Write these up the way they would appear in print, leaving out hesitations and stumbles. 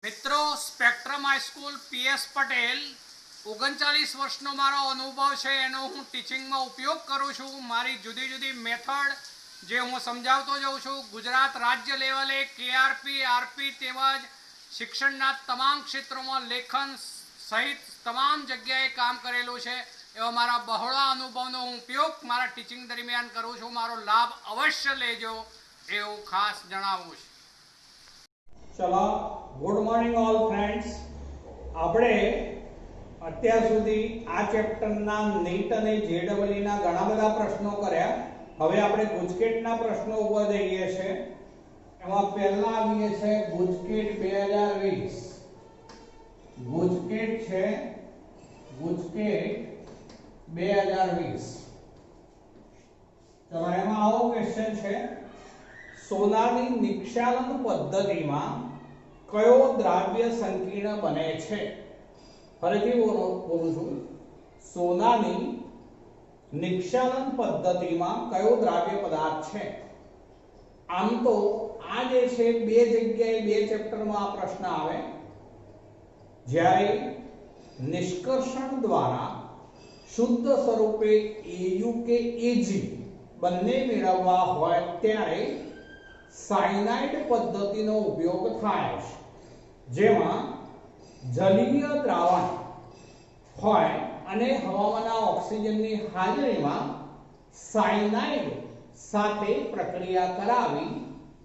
મિત્રો spectrum high school PS Patel 39 વર્ષનો મારો અનુભવ છે એનો હું ટીચિંગમાં ઉપયોગ કરું છું। મારી જુદી જુદી મેથડ જે હું સમજાવતો જાઉં છું। ગુજરાત રાજ્ય લેવલે કેઆરપી આરપી તેમજ શિક્ષણના તમામ ક્ષેત્રોમાં લેખન સહિત તમામ જગ્યાએ કામ કરેલું છે। એવા મારા બહોળા અનુભવનો હું ઉપયોગ મારા ટીચિંગ દરમિયાન કરું છું। મારો લાભ અવશ્ય લેજો એવું ખાસ જણાવું છું। चलो गुड मॉर्निंग ऑल फ्रेंड्स। આપણે અત્યાર સુધી આ ચેપ્ટરના નીટ અને જેડબલઈ ના ઘણા બધા પ્રશ્નો કર્યા। હવે આપણે ગુજકેટના પ્રશ્નો ઉપર જઈએ છે। એમાં પહેલા આવીએ છે ગુજકેટ 2020। ગુજકેટ છે ગુજકેટ 2020। ચલો એમાં આવો ક્વેશ્ચન છે સોનાની નિક્ષાલન પદ્ધતિમાં કયો દ્રાવ્ય સંકીર્ણ બને છે। ફરીથી બોલું છું સોનાની નિક્ષાલન પદ્ધતિમાં કયો દ્રાવ્ય પદાર્થ છે। આમ તો આ જે છે બે જગ્યાએ બે ચેપ્ટરમાં આ પ્રશ્ન આવે। જ્યારે નિષ્કર્ષણ દ્વારા શુદ્ધ સ્વરૂપે AU કે AG બંને મેળવવા હોય ત્યારે સાયનાઇડ પદ્ધતિનો ઉપયોગ થાય છે, જેમાં જલીય દ્રાવણ હોય અને હવામાંના ઓક્સિજનની હાજરીમાં સાયનાઇડ સાથે પ્રક્રિયા કરાવી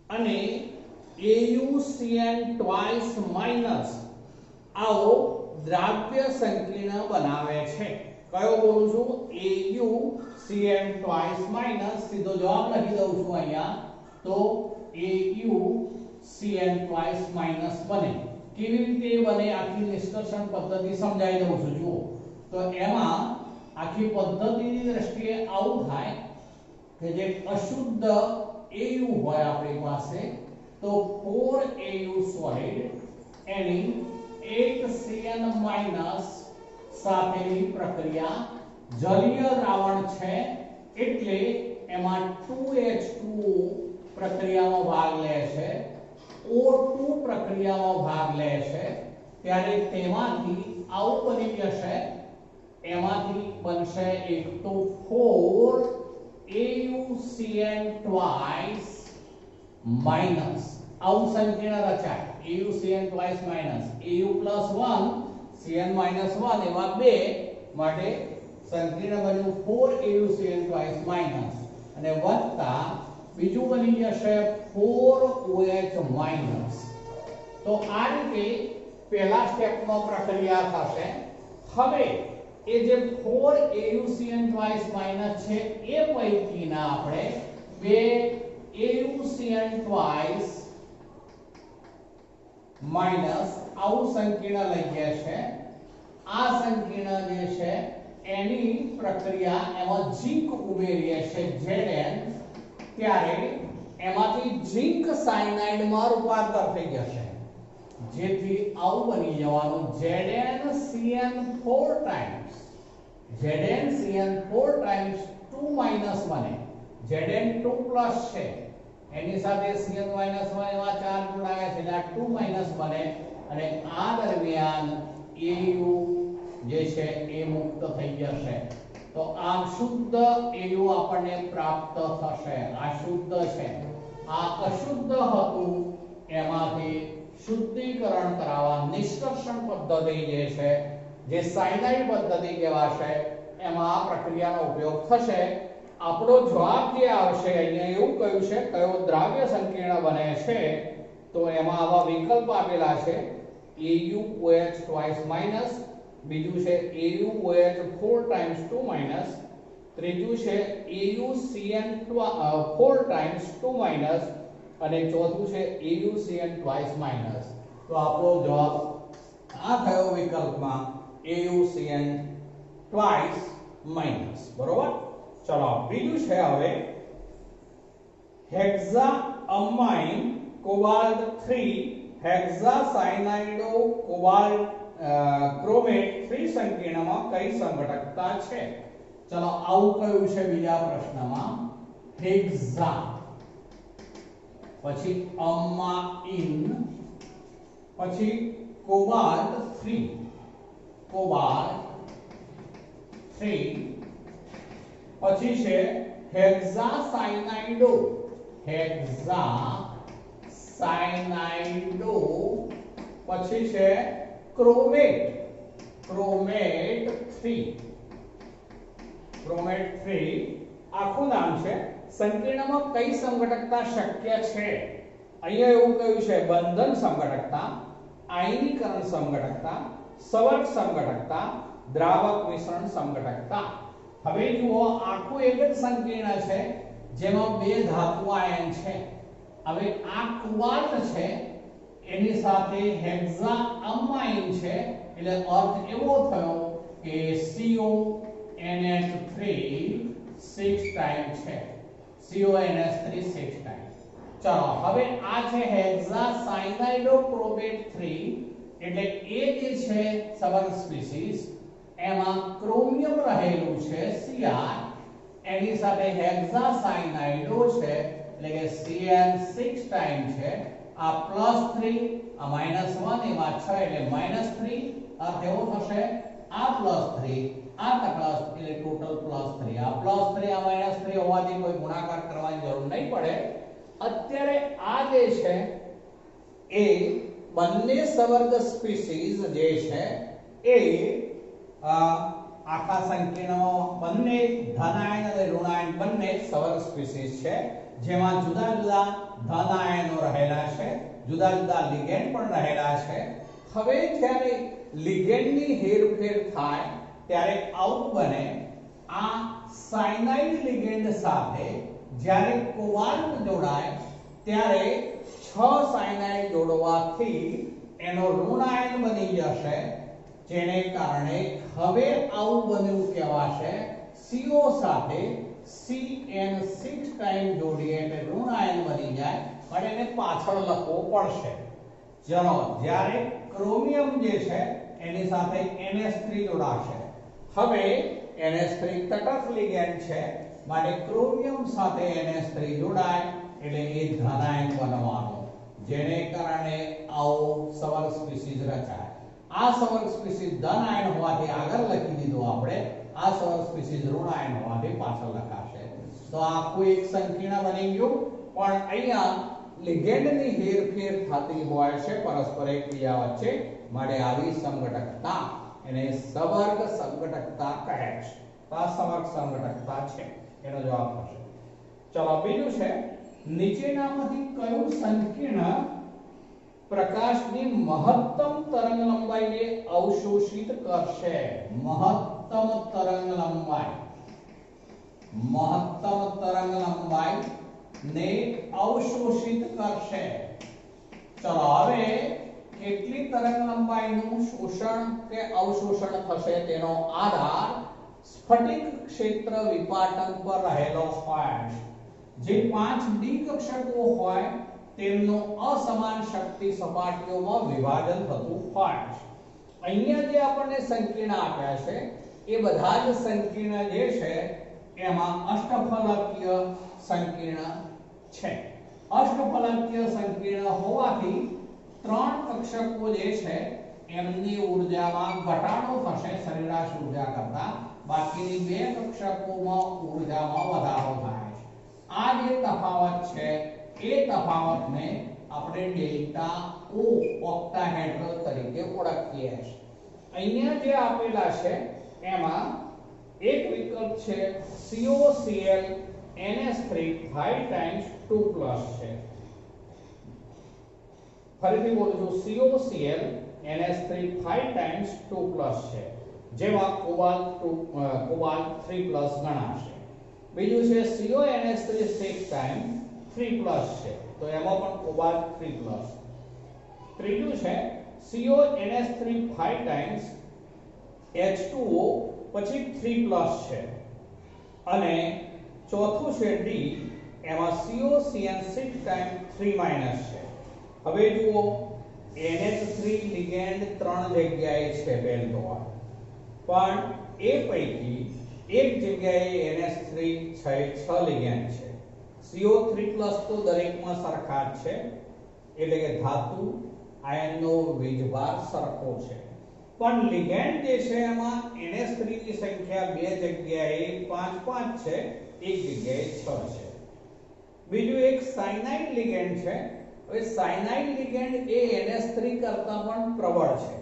અને AuCN ટ્વાઇસ માઇનસ આવો દ્રાવ્ય સંકીર્ણ બનાવે છે। કયો બોલું છું AuCN ટ્વાઇસ માઇનસ। સીધો જવાબ લખી દઉં છું અહીંયા तो AuCN ट्वाइस माइनस बने। केवी रीते बने आखी निष्कर्षण पद्धति समजाई दઉં છું। જુઓ તો એમાં આખી પદ્ધતિની દ્રષ્ટિએ આવું થાય કે જે અશુદ્ધ AU હોય આપણી પાસે તો 4AU સોલિડ એની 8CN માઈનસ સાથેની પ્રક્રિયા જલીય દ્રાવણ છે એટલે એમાં 2H2O પ્રક્રિયામાં ભાગ લે છે, O2 પ્રક્રિયામાં ભાગ લે છે, ત્યારે તેમાંથી આવું બની જશે। એમાંથી બનશે એક તો 4AuCN ટ્વાઇસ માઈનસ આવું સંકીર્ણ રચાય। AuCN twice minus Au plus 1 CN minus 1 એવા બે માટે સંકીર્ણ બન્યું 4AuCN ટ્વાઇસ માઈનસ અને વત્તા બીજું બની જશે 4OH માઈનસ। તો આ રીતે પહેલા સ્ટેપમાં પ્રક્રિયા થશે। હવે એ જે 4AuCN ટ્વાઇસ માઈનસ છે એ પૈકીના આપણે બે AuCN ટ્વાઇસ માઈનસ આવું સંકીર્ણ લઈએ છે। આ સંકીર્ણ જે છે એની પ્રક્રિયા એમાં ઝિંક ઉમેરીએ છે Zn ત્યારે એમાંથી ઝિંક સાયનાઇડમાં રૂપાંતર થઈ જશે જેથી આવું બની જવાનું ZnCN4 times ZnCN4 times 2 minus બને। Zn2 પ્લસ છે એની સાથે CN માઈનસ 1 એવા ચાર જોડાયા છે એટલે 2 માઈનસ બને અને આ દરમિયાન AU જે છે એ મુક્ત થઈ જશે। तो आम शुद्ध AU આપણને પ્રાપ્ત થશે। આ શુદ્ધ છે આ અશુદ્ધ હતું એમાંથી શુદ્ધિકરણ કરાવવા નિષ્કર્ષણ પદ્ધતિ જે છે જે સાયનાઇડ પદ્ધતિ કહેવાશે એમાં આ પ્રક્રિયાનો ઉપયોગ થશે। આપણો જવાબ જે આવશે અહીંયા એવું કહ્યું છે કયો દ્રાવ્ય સંકીર્ણ બને છે તો એમાં આવા વિકલ્પ આપેલા છે AuOH ટ્વાઇસ માઈનસ, બીજું છે AuOH 4 ટાઈમ્સ 2 માઈનસ, ત્રીજું છે AuCN 4 ટાઈમ્સ 2 માઈનસ અને ચોથું છે AuCN ટ્વાઇસ માઈનસ। તો આપણો જવાબ આ થયો વિકલ્પમાં AuCN ટ્વાઇસ માઈનસ। બરોબર। ચલો બીજું છે હવે હેક્સાઅમાઇન કોબાલ્ટ 3 હેક્સાસાયનાઇડો કોબાલ્ટ ક્રોમેટ 3 સંકીર્ણમાં કઈ સંઘટકતા છે। ચલો આવું કયું છે બીજા પ્રશ્નમાં હેક્સા પછી અમાઇન પછી કોબાલ્ટ 3 કોબાલ્ટ 3 પછી છે હેક્સાસાયનાઇડો હેક્સાસાયનાઇડો પછી છે ક્રોમેટ ક્રોમેટ 3 આખું નામ છે સંકીર્ણમાં કઈ સંઘટકતા શક્ય છે અહીંયા એવું કહ્યું છે બંધન સંઘટકતા આયનીકરણ સંઘટકતા સવર્ગ સંઘટકતા દ્રાવક મિશ્રણ સંઘટકતા હવે જુઓ આખું એક જ સંકીર્ણ છે જેમાં બે ધાતુ આયન છે હવે આ કોબાલ્ટ છે એની સાથે હેક્સા અમાઇન છે એટલે અર્થ એવો થયો કે CONH3 6 ટાઈમ છે CONH3 6 ટાઈમ ચલો હવે આ છે હેક્સાસાયનાઇડોક્રોમેટ 3 એટલે એ જે છે સવર્ગ સ્પીસીસ એમાં ક્રોમિયમ રહેલું છે Cr એની સાથે હેક્સાસાયનાઇડો છે એટલે કે CN6 ટાઈમ છે આ +3 આ -1 એમાં 6 એટલે -3 અર્થ એવો થશે આ +3 આ પ્લસ એટલે ટોટલ +3 આ +3 આ -3 હોવાથી કોઈ ગુણાકાર કરવાની જરૂર નહીં પડે અત્યારે આ જે છે એ બંને સવર્ગ સ્પીસીસ જે છે એ આખા સંકીર્ણમાં બંને ધનાયન અને ઋણાયન બંને સવર્ગ સ્પીસીસ છે જેમાં જુદા જુદા ધનાયનો રહેલા છે જુદા જુદા લિગેન્ડ પણ રહેલા છે હવે જ્યારે લિગેન્ડની હેરફેર થાય ત્યારે આવું બને આ સાયનાઇડ લિગેન્ડ સાથે જ્યારે કોબાલ્ટ જોડાય ત્યારે 6 સાયનાઇડ જોડવાથી એનો ઋણાયન બની જશે જેને કારણે હવે આવું બન્યું કહેવાશે CO સાથે CN6 ટાઈમ જોડીએ એટલે ઋણાયન બની જાય પણ એને પાછળ લખવો પડશે ચલો જ્યારે ક્રોમિયમ જે છે એની સાથે NH3 જોડાશે હવે NH3 તટસ્થ લિગેન્ડ છે માટે ક્રોમિયમ સાથે NH3 જોડાય એટલે એ ધનાયન બનવાનો જેને કારણે આવો સવર્ગ સ્પીસીસ રચાય આ સવર્ગ સ્પીસીસ ધનાયન હોવાથી આગળ લખી દીધું આપણે આ સવર્ગ સ્પીસીસ ઋણાયન હોવાથી પાછળ લખાશે તો આખું એક સંકીર્ણ બની ગયું પણ અહીંયા લિગેન્ડની હેરફેર થતી હોય છે પરસ્પર ક્રિયા વચ્ચે માટે આવી સંઘટકતા એને સવર્ગ સંઘટકતા કહે છે તો આ સવર્ગ સંઘટકતા છે એનો જવાબ થશે ચલો બીજું છે નીચેનામાંથી કયું સંકીર્ણ પ્રકાશની મહત્તમ તરંગલંબાઈને અવશોષિત કરશે મહત્તમ તરંગલંબાઈ ને અવશોષિત કરશે ચલો હવે કેટલી તરંગલંબાઈનું શોષણ કે અવશોષણ થશે તેનો આધાર સ્ફટિક ક્ષેત્ર વિપાટન પર રહેલો હોય જે 5 ડી કક્ષકો હોય તેમનું અસમાન શક્તિ સપાટીઓમાં વિભાજન થતું હોય અહીંયા જે આપણને સંકીર્ણ આપ્યા છે એ બધા જ સંકીર્ણ જે છે એમાં અષ્ટફલકીય સંકીર્ણ છે અષ્ટફલકીય સંકીર્ણ હોવાથી 3 કક્ષકો જે છે એમની ઊર્જામાં ઘટાડો થશે સરેરાશ ઊર્જા કરતા બાકીની 2 કક્ષકોમાં ઊર્જામાં વધારો થાય છે આ જે તફાવત છે એ તફાવતને આપણે ડેલ્ટા O ઓક્ટાહેડ્રલ તરીકે ઓળખીએ છીએ અહીંયા જે આપેલા છે એમાં એક વિકલ્પ છે COCl NH3 5 ટાઈમ્સ 2+ છે ફરીથી બોલું છું COCl NH3 5 ટાઈમ્સ 2+ છે જેમાં કોબાલ્ટ 3+ ગણાશે બીજું છે CONH3 6 ટાઈમ 3+ છે તો એમાં પણ કોબાલ્ટ 3+. ત્રીજું છે CONH3 5 ટાઈમ્સ H2O પછી 3+ છે અને ચોથું છે D એમાં COCN6 ટાઈમ 3- છે હવે જુઓ NH3 લિગેન્ડ 3 જગ્યાએ છે બેલ દ્વારા પણ એ પૈકી એક જગ્યાએ NH3 6 લિગેન્ડ છે CO3+ તો દરેકમાં સરખા જ છે એટલે કે ધાતુ આયનનો વીજભાર સરખો છે, પણ લિગેન્ડ જે છે એમાં NH3 ની સંખ્યા બે જગ્યાએ 5 5 છે, એક જગ્યાએ 6 છે. બીજું એક સાયનાઇડ લિગેન્ડ છે. હવે સાયનાઇડ લિગેન્ડ એ NH3 કરતા પણ પ્રબળ છે,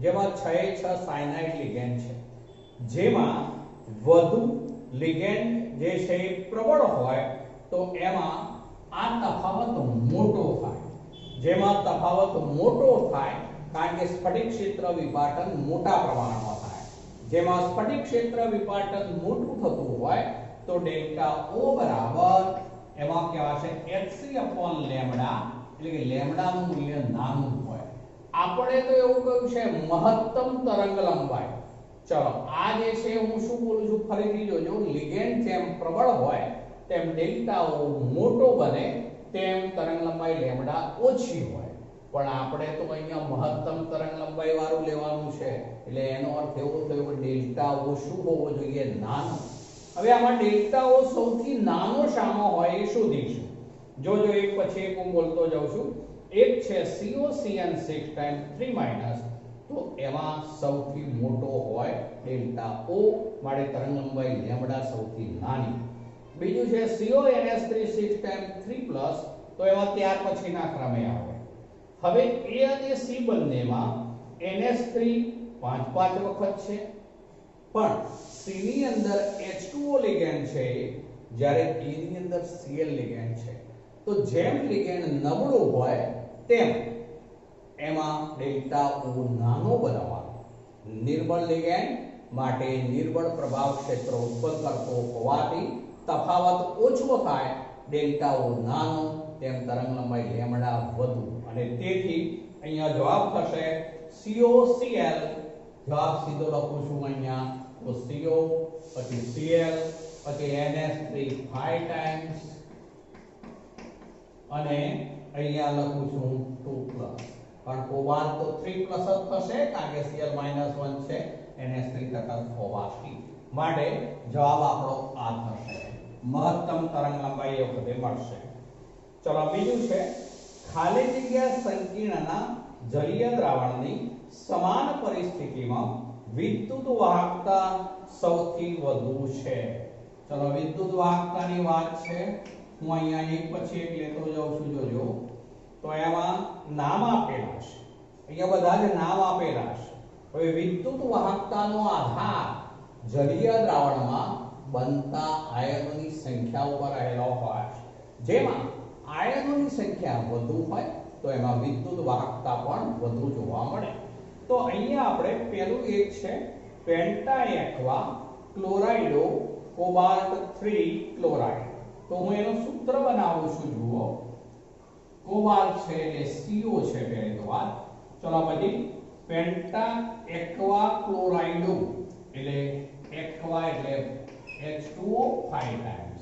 જેમાં 6 સાયનાઇડ લિગેન્ડ છે. જેમાં વધુ લિગેન્ડ જે છે એ પ્રબળ હોય તો એમાં આ તફાવત મોટો થાય. જેમાં તફાવત મોટો થાય કારણ કે સ્ફટિક ક્ષેત્ર વિભાજન મોટા પ્રમાણમાં થાય. જેમાં સ્ફટિક ક્ષેત્ર વિભાજન મોટું થતું હોય તો ડેલ્ટા O બરાબર એમાં કહેવાશે hc/લેમ્બડા, એટલે કે લેમ્બડાનું મૂલ્ય નાનું હોય. આપણે તો એવું કહ્યું છે મહત્તમ તરંગ લંબાઈ. ચલો આ જે છે હું શું બોલું છું ફરીથી જોજો. લિગેન્ડ જેમ પ્રબળ હોય તેમ ડેલ્ટા O મોટો બને તેમ તરંગ લંબાઈ લેમ્બડા ઓછી હોય. પણ આપણે તો અહીંયા મહત્તમ તરંગ લંબાઈ વાળું લેવાનું છે, એટલે એનો અર્થ એવો થયો કે ડેલ્ટા O શું હોવો જોઈએ? નાનો. હવે આમાં ડેલ્ટા O સૌથી નાનો શાનો હોય એ શોધીશું. જોજો એક પછી એક હું બોલતો જાઉં છું. એક છે COCN6 ટાઈમ્સ 3 તો એમાં સૌથી મોટો હોય ડેલ્ટા O, માટે તરંગ લંબાઈ લેમ્બડા સૌથી નાની. બીજું છે CONS3 6 ટાઈમ્સ 3 તો એમાં ત્યાર પછીના ક્રમે આવે. હવે A અને C બંનેમાં NH3 5 5 વખત છે, પણ C ની અંદર H2O લિગેન્ડ છે, જ્યારે A ની અંદર Cl લિગેન્ડ છે. તો જેમ લિગેન્ડ નબળું હોય તેમ એમાં ડેલ્ટા O નાનો બનાવવાનો. નિર્બળ લિગેન્ડ માટે નિર્બળ પ્રભાવ ક્ષેત્ર ઉત્પન્ન કરતો હોવાથી તફાવત ઓછો થાય, ડેલ્ટા O નાનો, તેમ તરંગ લંબાઈ લેમ્બડા વધુ, અને તેથી અહીંયા જવાબ થશે COCl. જવાબ સીધો લખું છું અહીંયા તો CO પછી Cl પછી NH3 5 ટાઈમ્સ અને અહીંયા લખું છું 2+, પણ કોબાલ્ટ તો 3+ જ થશે કારણ કે Cl -1 છે NH3 તટસ્થ હોવાથી. માટે જવાબ આપણો આ થશે. મહત્તમ તરંગ લંબાઈ એ વખતે મળશે. ચલો બીજું છે ખાલી જગ્યા સંકીર્ણના જલીય દ્રાવણની સમાન પરિસ્થિતિમાં વિદ્યુત વાહકતા સૌથી વધુ છે. ચલો વિદ્યુત વાહકતાની વાત છે. હું અહીંયા એક પછી એક લેતો જાઉં છું. જોજો તો એમાં નામ આપેલા છે, અહીંયા બધા જ નામ આપેલા છે. હવે વિદ્યુત વાહકતાનો આધાર જલીય દ્રાવણમાં બનતા આયનોની સંખ્યા ઉપર રહેલો હોય છે. જેમાં આયનોની સંખ્યા વધુ હોય તો એમાં વિદ્યુત વાહકતા પણ વધુ જોવા મળે. તો અહીંયા આપણે પહેલું એક છે પેન્ટાએક્વા ક્લોરાઇડો કોબાલ્ટ 3 ક્લોરાઇડ. તો હું એનું સૂત્ર બનાવું છું. જુઓ કોબાલ્ટ છે એટલે CO છે પહેલી તો વાત. ચલો પછી પેન્ટાએક્વા ક્લોરાઇડો એટલે એક્વા એટલે H2O 5 ટાઈમ્સ,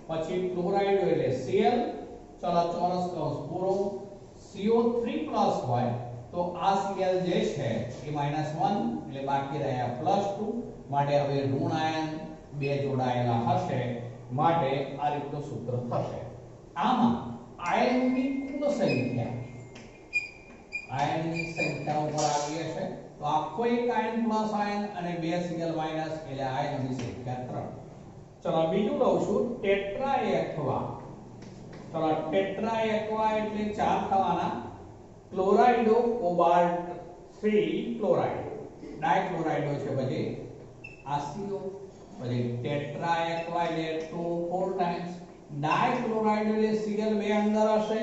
પછી ક્લોરાઇડ એટલે Cl. ચલો ચોરસ કૌંસ પૂરો. CO3+ હોય તો આ Cl જે છે એ -1 એટલે બાકી રહ્યા +2, માટે હવે ઋણ આયન બે જોડાયેલા હશે, માટે આ રીતનું સૂત્ર થશે. આમાં આયનની કુલ સંખ્યા, આયનની સંખ્યા ઉપર આવીએ છે તો આખો એક આયન પ્લસ આયન અને બે Cl માઈનસ એટલે આયનની સંખ્યા 3. ચલો બીજું લઉં છું ટેટ્રાએક્વા. ચલો ટેટ્રાએક્વા એટલે 4 થવાના. ક્લોરાઇડો કોબાલ્ટ 3 ક્લોરાઇડ, ડાયક્લોરાઇડો છે પછી આ CO, પછી ટેટ્રાએક્વા એટલે 4 ટાઈમ્સ, ડાયક્લોરાઇડ એટલે Cl બે અંદર હશે,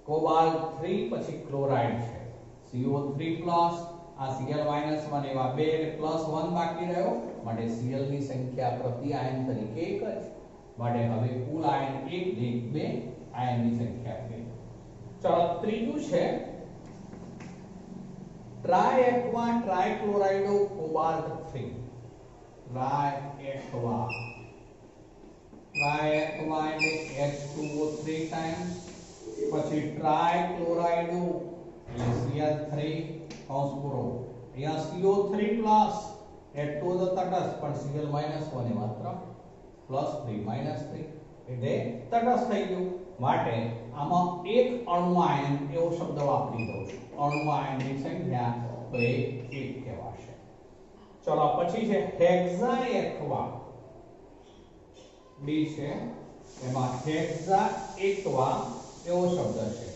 કોબાલ્ટ 3 પછી ક્લોરાઇડ છે CO3+, આ Cl -1 એવા 2 એટલે +1 બાકી રહ્યો, માટે Cl ની સંખ્યા પ્રતિ આયન તરીકે 1 જ, માટે હવે કુલ આયન 1 દીઠ 2 આયનની સંખ્યા 2. ચલો ત્રીજું છે ટ્રાયએક્વા ટ્રાયક્લોરાઇડો કોબાલ્ટ 3. ટ્રાયએક્વા એટલે H2O 3 ટાઈમ્સ, પછી ટ્રાયક્લોરાઇડો એટલે Cl3 કૌંસ પૂરો. અહીંયા CO3+ H2O તો તટસ્થ પણ Cl -1 એ માત્ર +3 -3 એટલે તટસ્થ થઈ ગયું. માટે આમાં એક અણુ આયન એવો શબ્દ વાપરી દઉં છું. અણુ આયનની સંખ્યા તો એ 1 કહેવાશે. ચલો પછી છે હેક્ઝા એક્વા. ડી છે એમાં હેક્ઝા એક્વા એવો શબ્દ છે.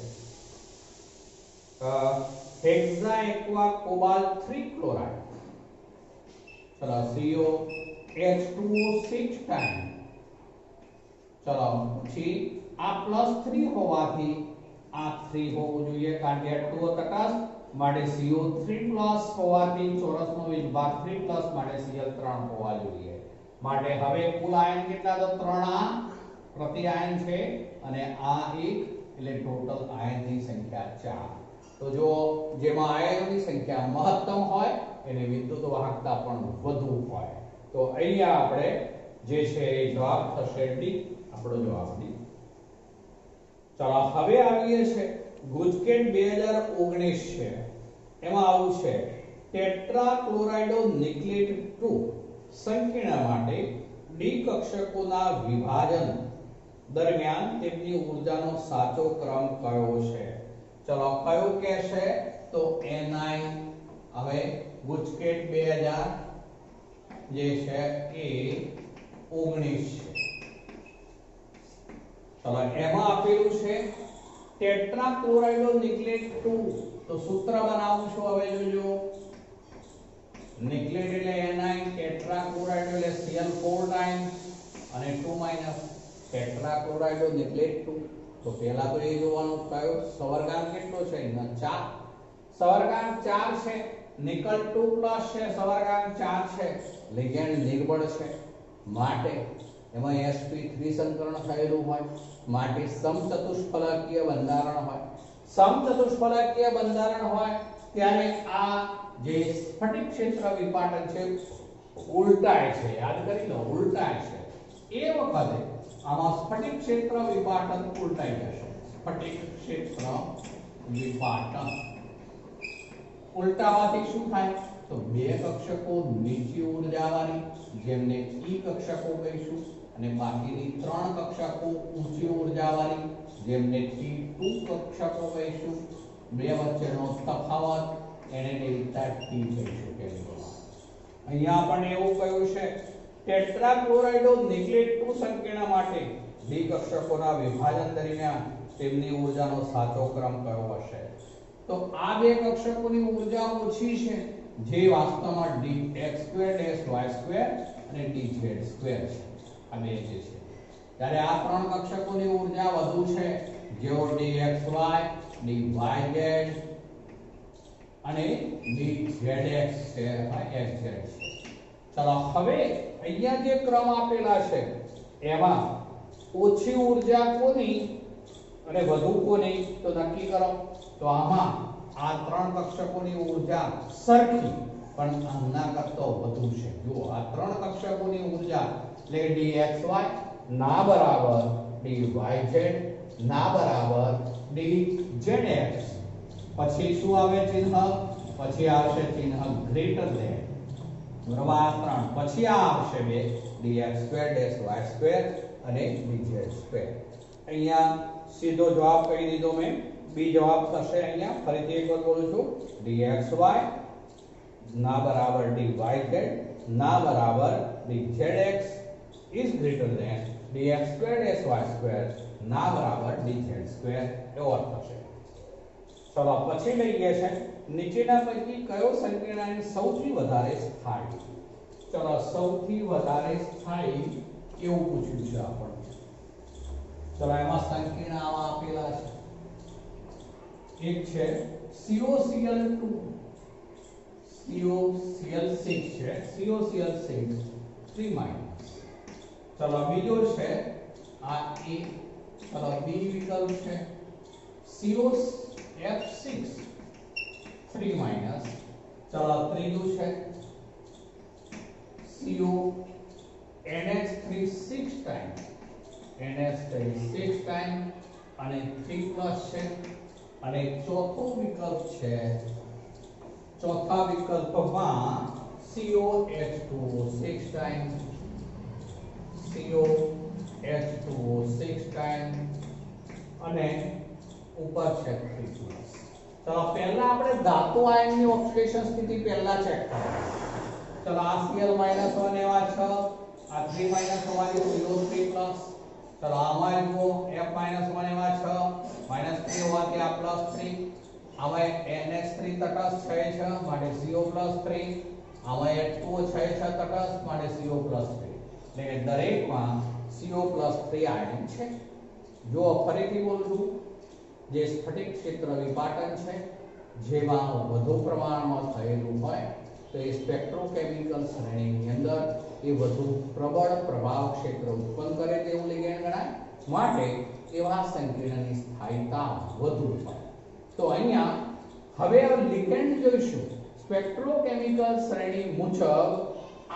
Hexa aqua cobalt 3 chloride. ચલો CO H2O 6 ટાઈમ. ચલો પછી આ +3 હોવાથી આ 3 હોવું જોઈએ કારણ કે H2O તટસ્થ માટે CO3+ હોવાથી ચોરસનો વિભાગ 3+ માટે Cl 3 હોવા જોઈએ. માટે હવે કુલ આયન કેટલા તો 3 આ પ્રતિ આયન છે અને આ 1 એટલે ટોટલ આયનની સંખ્યા 4. તો જો જેમાં આયનોની સંખ્યા મહત્તમ હોય એને વિદ્યુત વાહકતા પણ વધુ હોય. તો અહીંયા આપણે જે છે એ જવાબ થશે ડી, આપણો જવાબ ડી. ચાલો હવે આવીએ છે ગુજકેટ 2019 છે એમાં આવું છે ટેટ્રા ક્લોરાઇડો નિકલેટ 2 સંકીર્ણ માટે ડી કક્ષકોના વિભાજન દરમિયાન તેમની ઊર્જાનો સાચો ક્રમ કયો છે? ચલો કયો કહેશે તો Ni. હવે ગુજકેટ 2000 જે છે એ 19 છે. ચલો એમાં આપેલું છે ટેટ્રા ક્લોરાઇડો નિકલેટ 2. તો સૂત્ર બનાવું છું હવે જોજો. નિકલેટ એટલે Ni, ટેટ્રા ક્લોરાઇડો એટલે Cl4 ટાઈમ્સ અને 2- ટેટ્રા ક્લોરાઇડો નિકલેટ 2. તો પહેલા તો એ જોવાનું કયો સવર્ગાંક કેટલો છે એનો 4. સવર્ગાંક 4 છે, નિકલ 2+ છે, સવર્ગાંક 4 છે, લિગેન્ડ નિર્બળ છે માટે એમાં sp3 સંકરણ થયેલું હોય માટે સમચતુષ્ફલકીય બંધારણ હોય. સમચતુષ્ફલકીય બંધારણ હોય ત્યારે આ જે સ્ફટિક ક્ષેત્ર વિપાટન છે ઉલટાય છે. યાદ કરી લો, ઉલટાય છે. એ વખતે આમાં સ્ફટિક ક્ષેત્ર વિપાટન ઉલટાઈ જશે. સ્ફટિક ક્ષેત્ર વિપાટન ઉલટાવાથી શું થાય તો બે કક્ષકો નીચી ઊર્જાવાળી જેમને E કક્ષકો કહીશું અને બાકીની 3 કક્ષકો ઊંચી ઊર્જાવાળી જેમને T2 કક્ષકો કહીશું. બે વચ્ચેનો તફાવત એને ડેલ્ટા T કહીશું. અહીંયા પણ એવું કહ્યું છે ટેટ્રા ક્લોરાઇડો નિકલેટ 2 સંકીર્ણ માટે ડી કક્ષકોના વિભાજન દરમિયાન તેમની ઊર્જાનો સાચો ક્રમ કયો હશે? તો આ બે કક્ષકોની ઊર્જા ઓછી છે જે વાસ્તવમાં dx2 y2 અને dz2 છે. આ બે જે છે ત્યારે આ 3 કક્ષકોની ઊર્જા વધુ છે જેઓ dxy, dyz અને dzx છે, xz છે. ચલો હવે અહીંયા જે ક્રમ આપેલા છે એમાં ઓછી ઊર્જા કોની અને વધુ કોની તો નક્કી કરો. તો આમાં આ 3 કક્ષકોની ઊર્જા સરખી પણ આના કરતા વધુ છે. જો આ 3 કક્ષકોની ઊર્જા એટલે dxy ના બરાબર dyz ના બરાબર dzx. પછી શું આવે ચિહ્ન? પછી આવશે ચિહ્ન ગ્રેટર ધેન. બરાબર 3 પછી આ આવશે બે dx2 y2 અને dz2. અહીંયા સીધો જવાબ કહી દીધો મેં. બી જવાબ થશે અહીંયા ફરીથી એકવાર બોલું છું dxy ના બરાબર dyz ના બરાબર dzx is greater than dx2 y2 ના બરાબર dz2 એવો અર્થ થશે. ચલો પછી લઈએ છે નીચેના પૈકી કયો સંકીર્ણ આયન સૌથી વધારે સ્થાયી? ચલો સૌથી વધારે સ્થાયી એવું પૂછ્યું છે આપણને. ચલો એમાં સંકીર્ણ આવા આપેલા છે. એક છે COCl2, COCl6 છે, COCl6 3-. ચલો બીજો છે આ A. ચલો બી વિકલ્પ છે COF6 3-. ચલો ત્રીજું છે CONH3 6 ટાઈમ, NH3 6 ટાઈમ અને 3+ છે. અને ચોથો વિકલ્પ છે ચોથા વિકલ્પમાં COH2O 6 ટાઈમ, COH2O 6 ટાઈમ અને ઉપર છે 3+. ચલો પહેલા આપણે ધાતુ આયનની ઓક્સિડેશન સ્થિતિ પહેલા ચેક કરીએ. ચલો આ Cl-1 એવા 6, આ 3 માઈનસ હોવાથી CO3+. ચલો આમાં જુઓ F-1 એવા 6, -3 હોવાથી આ +3. આમાં NH3 તટસ્થ છે માટે CO+3. આમાં H2O છે તટસ્થ માટે CO+3. એટલે કે દરેકમાં CO+3 આયન છે. જો ફરીથી બોલું છું, જે સ્ફટિક ક્ષેત્ર વિપાટન છે જેમાં વધુ પ્રમાણમાં થયેલું હોય તો એ સ્પેક્ટ્રોકેમિકલ શ્રેણીની અંદર એ વધુ પ્રબળ પ્રભાવ ક્ષેત્ર ઉત્પન્ન કરે તેવું લિગેન્ડ ગણાય. માટે એવા સંકીર્ણની સ્થાયીતા વધુ હોય. તો અહીંયા હવે લિગેન્ડ જોઈશું. સ્પેક્ટ્રોકેમિકલ શ્રેણી મુજબ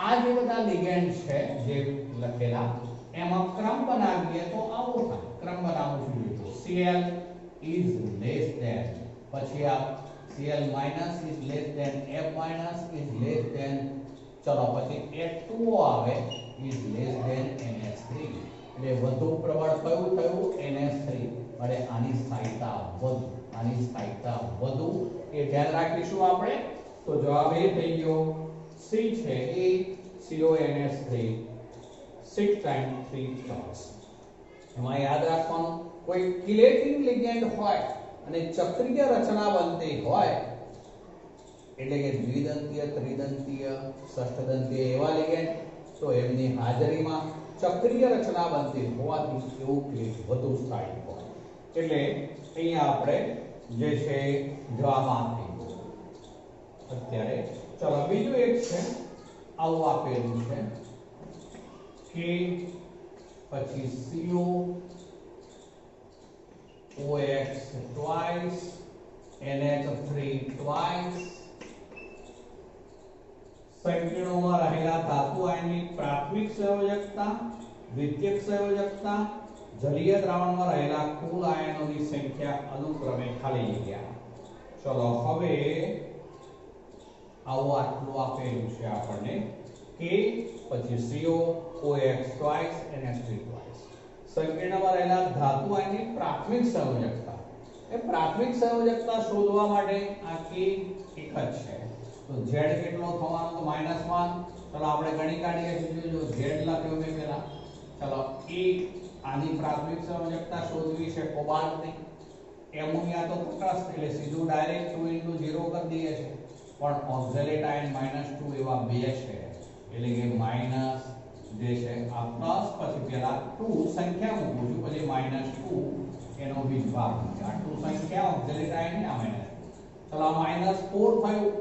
આ જે બધા લિગેન્ડ છે જે લખેલા એમાં ક્રમ બનાવીએ તો આવો થાય. ક્રમ બનાવું છું તો Cl is less than, પછી આ Cl minus is less than, F minus is less than, ચલો પછી H2O આવે is less than NH3. એટલે વધુ પ્રબળ કયું થયું? NH3. એટલે આની સ્થાયીતા વધુ, આની સ્થાયીતા વધુ એ ધ્યાન રાખીશું આપણે. તો જવાબ એ થઈ ગયો C છે એ CONH3 6 times 3 charge. એમાં યાદ રાખવાનું કોઈ કિલેટિંગ લિગેન્ડ હોય અને ચક્રીય રચના બનતી હોય એટલે કે દ્વિદંતીય, ત્રિદંતીય, ષષ્ઠદંતીય એવા લિગેન્ડ તો એમની હાજરીમાં ચક્રીય રચના બનતી હોવાથી એવું ક્લિક વધુ સ્થાયી હોય. એટલે અહીંયા આપણે જે છે જવાબ આપી અત્યારે. ચલો બીજું એક છે આવું આપેલું છે કે પછી CO OX twice, NH3 twice. સંકીર્ણોમાં રહેલા ધાતુ આયનની પ્રાથમિક સંયોજકતા, દ્વિતીયક સંયોજકતા, જલીય દ્રાવણમાં રહેલા કુલ આયનોની સંખ્યા અનુક્રમે ખાલી જગ્યા. ચલો હવે આવું આટલું આપેલું છે આપણને કે પછી CO OX twice, NH3 twice. સંકીર્ણમાં રહેલા ધાતુ આયનની પ્રાથમિક સંયોજકતા. એ પ્રાથમિક સંયોજકતા શોધવા માટે આ K એક જ છે. તો Z કેટલો થવાનો? તો -1. ચલો આપણે ગણી કાઢીએ છીએ. જો Z લખ્યો મેં પહેલા. ચલો E આની પ્રાથમિક સંયોજકતા શોધવી છે કોબાલ્ટની. એમોનિયા તો તટસ્થ એટલે સીધું ડાયરેક્ટ 2 * 0 કરી દઈએ છે. પણ ઓક્ઝેલેટ આયન -2 એવા બે છે. એટલે કે માઈનસ જે છે આ પ્લસ પછી પેલા 2 સંખ્યા મૂકું છું પછી -2 એનો વિભાગ. આ 2 સંખ્યા ઓક્ઝેલેટ આયન ને આ -2. ચલો આ -4 થયું.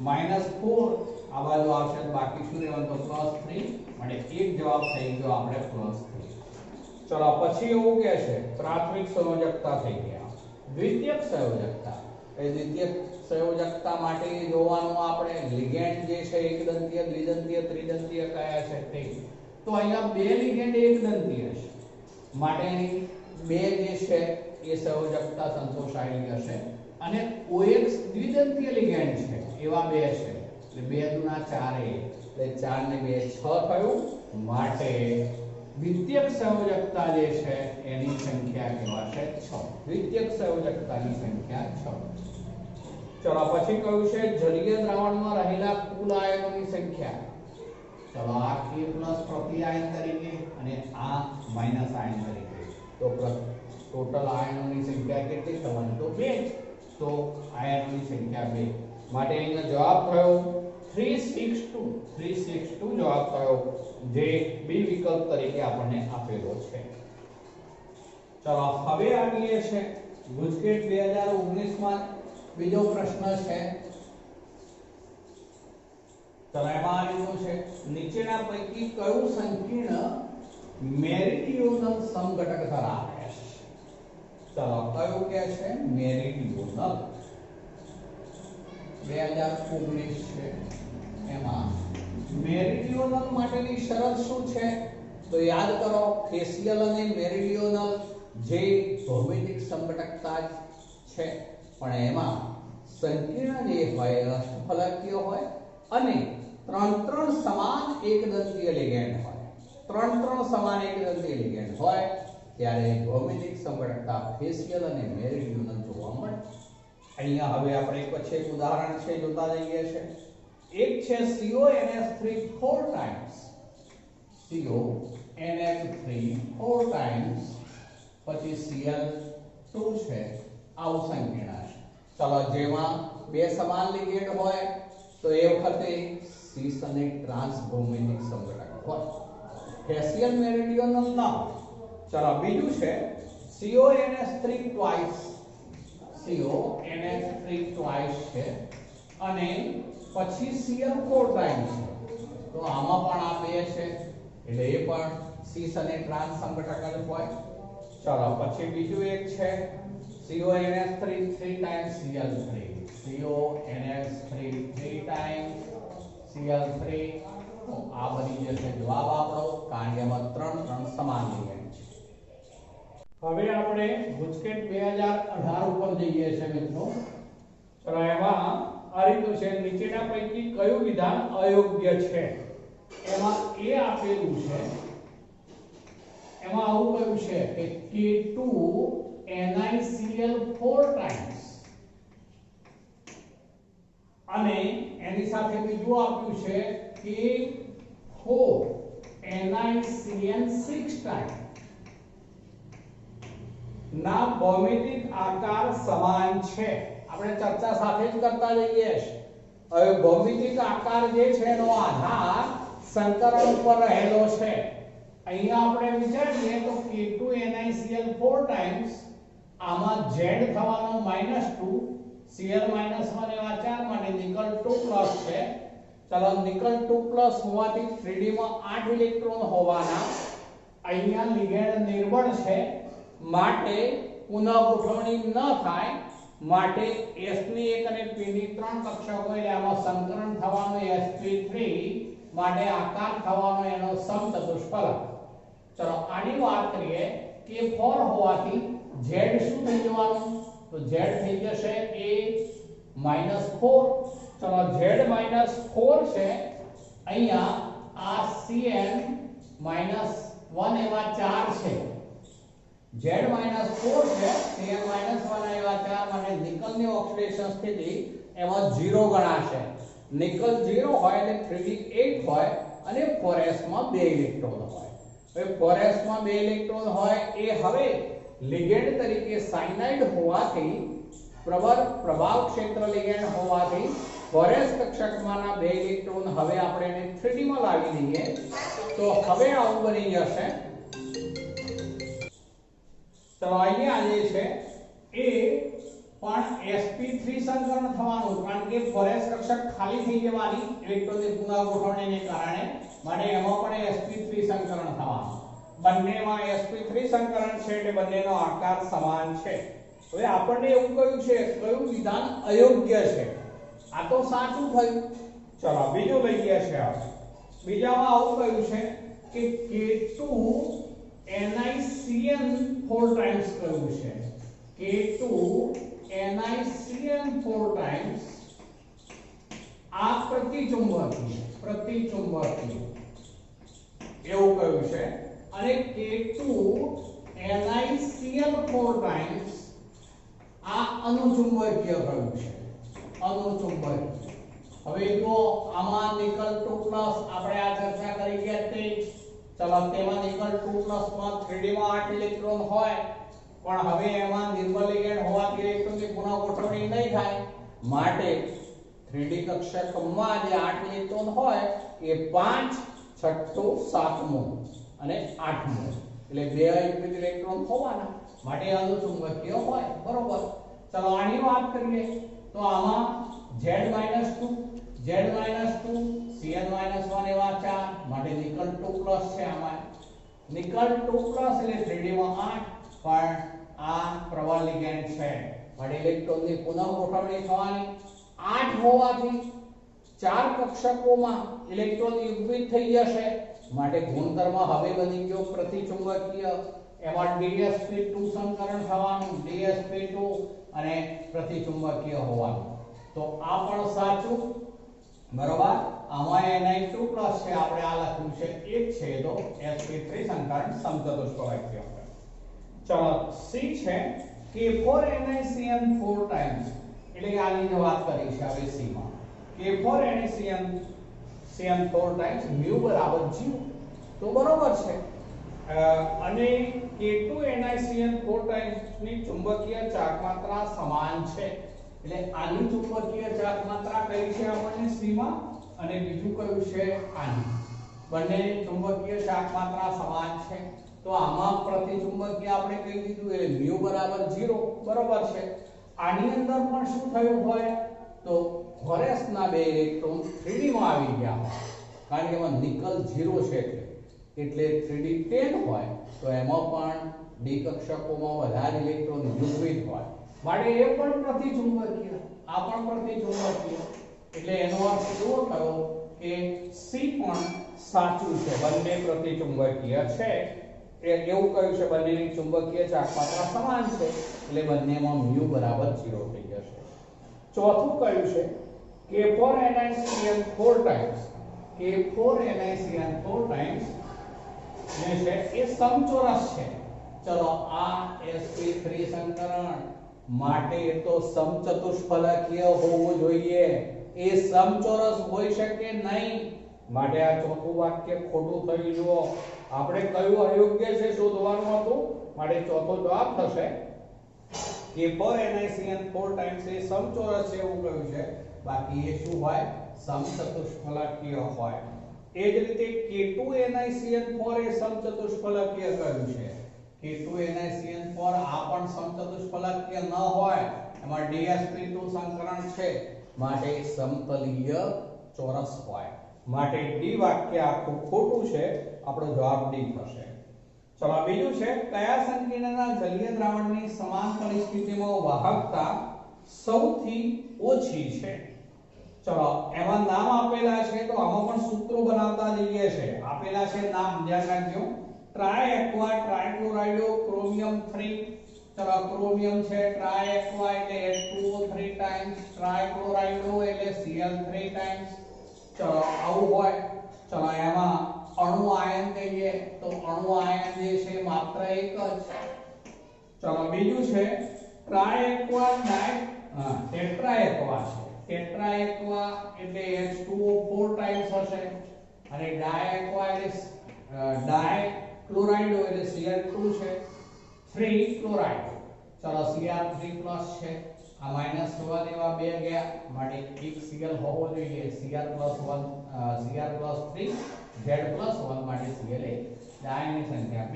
-4 આ બાજુ આવશે તો બાકી શું રહેવાનું? તો +3. માટે એક જવાબ થઈ ગયો આપણે +3. ચલો પછી એવું કહે છે પ્રાથમિક સંયોજકતા થઈ ગયા. દ્વિતીયક સંયોજકતા. એ દ્વિતીયક સંયોજકતા માટે જોવાનું આપણે લિગેન્ડ જે છે એકદંતીય, દ્વિદંતીય, ત્રિદંતીય કયા છે તે. તો અહીંયા બે લિગેન્ડ એકદંતીય છે માટે એની બે જે છે એ સંયોજકતા સંતોષાયેલી હશે. અને OX દ્વિદંતીય લિગેન્ડ છે એવા બે છે એટલે 2 * 4 એટલે 4 ને 2 6 થયું. માટે દ્વિતીયક સંયોજકતા જે છે એની સંખ્યા કહેવાશે 6. દ્વિતીયક સંયોજકતાની સંખ્યા 6. ચલો પછી કયું છે જલીય દ્રાવણમાં રહેલા કુલ આયનોની સંખ્યા. ચલો આ K+ પ્રતિ આયન તરીકે અને આ માઈનસ આયન તરીકે. તો ટોટલ આયનોની સંખ્યા કેટલી થવાની? તો 2. તો આયનોની સંખ્યા 2. માટે અહીંનો જવાબ થયો 362 જવાબ થયો જે બી વિકલ્પ તરીકે આપણને આપેલો છે. ચલો હવે આવીએ છે ગુજકેટ 2019 માં બીજો પ્રશ્ન છે. ચલો એમાં આવ્યું છે નીચેના પૈકી કયું સંકીર્ણ મેરીડિયોનલ સમઘટક ધરાવે છે? ચલો કયું કે છે? મેરીડિયોનલ. 2019 છે એમાં મેરીડિયોનલ માટેની શરત શું છે? તો યાદ કરો ફેશિયલ અને મેરીડિયોનલ જે ભૌમિતિક સમઘટકતા છે પણ એમાં સંકીર્ણ જે હોય અષ્ટફલકીય હોય અને 3 સમાન એકદંતીય લિગેન્ડ હોય. 3 સમાન એકદંતીય લિગેન્ડ હોય ત્યારે ભૌમિતિક સંગઠકતા ફેશિયલ અને મેરીડિયોનલ જોવા મળે. અહીંયા હવે આપણે પછી એક ઉદાહરણ છે જોતા જઈએ છે. એક છે CONH3 4 times CONH3 4 times પછી Cl2 છે આવું સંકીર્ણ છે. ચલો જેમાં બે સમાન લિગેન્ડ હોય તો એ વખતે સીસ અને ટ્રાન્સ ભૌમિતિક સંગઠક હોય. ફેશિયલ મેરીડિયોનલ ના હોય. ચલો બીજું છે CONH3 twice છે અને પછી Cl4 times છે. તો આમાં પણ આ બે છે એટલે એ પણ સીસ અને ટ્રાન્સ સંગઠક જ હોય. ચલો પછી બીજું એક છે CONH3 3 times Cl3 CONH3 3 times Cl3. તો આ બની જશે જવાબ આપણો કારણ કે એમાં ત્રણ સમાન લિગેન્ડ છે. હવે આપણે ગુજકેટ 2018 ઉપર જઈએ છીએ મિત્રો. ચલો એમાં આ રીતનું છે નીચેના પૈકી કયું વિધાન અયોગ્ય છે. એમાં એ આપેલું છે એમાં આવું કહ્યું છે કે K2 NiCl4 times અને એની સાથે બીજું આપ્યું છે K4 NiCN6 times ના ભૌમિતિક આકાર સમાન છે. આપણે ચર્ચા સાથે જ કરતા જઈએ છીએ. હવે ભૌમિતિક આકાર જે છે એનો આધાર સંકરણ ઉપર રહેલો છે. અહીંયા આપણે વિચારીએ તો K2 NiCl4 times આમાં Z થવાનો -2 Cl -1 એવા 4 માટે નિકલ 2+ છે. ચલો નિકલ 2+ હોવાથી 3D માં 8 ઇલેક્ટ્રોન હોવાના અહીંયા લિગેન્ડ નિર્બળ છે માટે પુનઃગોઠવણી ન થાય માટે S ની 1 અને P ની 3 કક્ષકો એટલે આમાં સંકરણ થવાનું sp3 માટે આકાર થવાનો એનો સમચતુષ્ફલક. ચલો આની વાત કરીએ કે 4 હોવાથી Z શું થઈ જવાનું તો Z થઈ જશે a -4. ચલો Z -4 છે અહીંયા આ Cn -1 એવા 4 છે. Z -4 છે Cn -1 એવા 4 માટે નિકલની ઓક્સિડેશન સ્થિતિ એમાં 0 ગણાશે. નિકલ 0 હોય એટલે 3D 8 હોય અને 4s માં 2 ઇલેક્ટ્રોન હોય. હવે 4s માં 2 ઇલેક્ટ્રોન હોય એ હવે લિગેન્ડ તરીકે સાયનાઇડ હોવાથી પ્રભાવ ક્ષેત્ર લિગેન્ડ હોવાથી 4s કક્ષકમાંના 2 ઇલેક્ટ્રોન હવે આપણે એને 3D માં લાવી દઈએ તો હવે આવું બની જશે. તો અહીંયા જે છે એ પણ sp3 સંકરણ થવાનું કારણ કે 4s કક્ષક ખાલી થઈ જવાની ઇલેક્ટ્રોનની પુનઃગોઠવણીને કારણે માટે એમાં પણ sp3 સંકરણ થવાનું. બંનેમાં sp3 સંકરણ છે એટલે બંનેનો આકાર સમાન છે. હવે આપણને એવું કહ્યું છે કયું વિધાન અયોગ્ય છે. આ તો સાચું થયું. ચલો બીજું લઈએ છે. બીજામાં આવું કહ્યું છે કે K2 NiCN4 times કહ્યું છે. K2 NiCN4 times આ પ્રતિચુંબકીય એવું કહ્યું છે અને K2 NiCl4 times આ અનુચુંબકીય કહ્યું છે. અનુચુંબકીય. હવે જો આમાં નિકલ 2+ આપણે આ ચર્ચા કરી ગયા તે ચલો તેમાં નિકલ 2+ માં 3D માં 8 ઇલેક્ટ્રોન હોય પણ હવે એમાં નિર્બળ લિગેન્ડ હોવાથી ઇલેક્ટ્રોનની પુનઃગોઠવણી નહીં થાય માટે 3D કક્ષકમાં જે 8 ઇલેક્ટ્રોન હોય એ 5 છઠ્ઠું 7મું અને 8મું એટલે 2 ઇલેક્ટ્રોન હોવાના માટે અનુચુંબકીય હોય. બરોબર. ચલો આની વાત કરીએ તો આમાં Z -2 Cl -1 એવા 4 માટે નિકલ 2+ છે. આમાં નિકલ 2+ એટલે 3D માં 8 પણ આ પ્રબળ લિગેન્ડ છે માટે ઇલેક્ટ્રોનની પુનઃગોઠવણી થવાની 8 હોવાથી 4 કક્ષકોમાં ઇલેક્ટ્રોન યુગ્મિત થઈ જશે માટે ગુણધર્મ હવે બની ગયો પ્રતિચુંબકીય. એમાં dsp2 સંકરણ થવાનું dsp2 અને પ્રતિચુંબકીય હોવાનું. તો આ પણ સાચું. બરોબર. આમાં Ni2+ છે આપણે આ લખ્યું છે એક છે તો sp3 સંકરણ સમચતુષ્ફલકીય. ચલો સી છે K4NiCN4 ટાઈમ્સ એટલે કે આની જે વાત કરી છે હવે સી માં K4NiCN4 ટાઈમ્સ mu બરાબર 0 તો બરોબર છે અને K2NiCN4 ટાઈમ્સ ની ચુંબકીય ચાર્જ માત્રા સમાન છે એટલે આની ચુંબકીય ચાર્જ માત્રા કઈ છે આપણને સી માં અને બીજું કયું છે આની બંને ચુંબકીય ચાર્જ માત્રા સમાન છે તો આમાં પ્રતિચુંબકીય આપણે કહી દીધું એટલે mu બરાબર 0 બરોબર છે આની અંદર પણ શું થયું હોય તો ફોરેસના બે ઇલેક્ટ્રોન 3D માં આવી ગયા હોય કારણ કે એમાં નિકલ 0 છે એટલે 3D 10 હોય તો એમાં પણ ડી કક્ષકોમાં વધારે ઇલેક્ટ્રોન યુગ્મિત હોય માટે એ પણ પ્રતિચુંબકીય આ પણ પ્રતિચુંબકીય એટલે એનો અર્થ એવો થયો કે સી પણ સાચું છે બંને પ્રતિચુંબકીય છે એવું કહ્યું છે બંનેની ચુંબકીય ચાર્જ માત્રા સમાન છે એટલે બંનેમાં mu બરાબર 0 થઈ જશે ચોથું કહ્યું છે K4NiCN4 ટાઈમ્સ K4NiCN4 ટાઈમ્સ જે છે એ સમચોરસ છે ચલો આ sp3 સંકરણ માટે તો સમચતુષ્ફલકીય હોવું જોઈએ એ સમચોરસ હોઈ શકે નહીં માટે આ ચોથું વાક્ય ખોટું થઈ જુઓ આપણે કયું અયોગ્ય છે શોધવાનું હતું માટે ચોથો જવાબ થશે K4NiCN4 ટાઈમ્સ એ સમચોરસ છે એવું કહ્યું છે બાકી એ શું હોય સમચતુષ્ફલકીય હોય એ જ રીતે K2NiCN4 એ સમચતુષ્ફલકીય કહ્યું છે K2NiCN4 આ પણ સમચતુષ્ફલકીય ન હોય એમાં dsp2 સંકરણ છે માટે સમતલીય ચોરસ હોય માટે ડી વાક્ય આખું ખોટું છે આપણો જવાબ ડી થશે ચલો બીજું છે કયા સંકીર્ણના જલીય દ્રાવણની સમાન પરિસ્થિતિમાં વાહકતા સૌથી ઓછી છે ચલો એમાં નામ આપેલા છે તો આમાં પણ સૂત્રો બનાવતા જઈએ છે આપેલા છે નામ ધ્યાન રાખજો ટ્રાય એક્વા ટ્રાયક્લોરાઇડો ક્રોમિયમ 3 ચલો ક્રોમિયમ છે ટ્રાય એક્વા એટલે H2O3 ટાઈમ્સ ટ્રાયક્લોરાઇડો એટલે Cl3 ટાઈમ્સ ચલો આવું હોય ચલો એમાં અણુ આયન કહીએ તો અણુ આયન જે છે માત્ર એક જ ચલો બીજું છે ટ્રાય એક્વા ટેટ્રા એક્વા છે ટેટ્રા એક્વા એટલે H2O4 ટાઈમ્સ હશે અને ડાય એક્વા એટલે ડાય ક્લોરાઇડો એટલે Cl2 છે 3 ક્લોરાઇડ ચલો Cr3 પ્લસ છે આ માઈનસ હોવા દેવા બે ગયા માટે એક Cl હોવો જોઈએ Cr+1 Cr+3 Z+1 માટે Cl એ ડાયની સંખ્યા 2